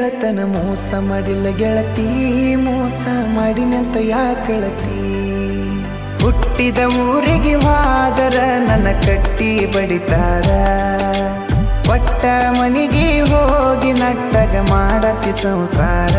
ಗೆಳತನ ಮೋಸ ಮಾಡಿಲ್ಲ ಗೆಳತಿ, ಮೋಸ ಮಾಡಿನಂತ ಯಾಕಳತಿ. ಹುಟ್ಟಿದ ಊರಿಗೆ ಹೋದರ ನನ್ನ ಕಟ್ಟಿ ಬಡಿತಾರ, ಒಟ್ಟ ಮನಿಗೆ ಹೋಗಿ ನಟ್ಟಗ ಮಾಡತಿ ಸಂಸಾರ.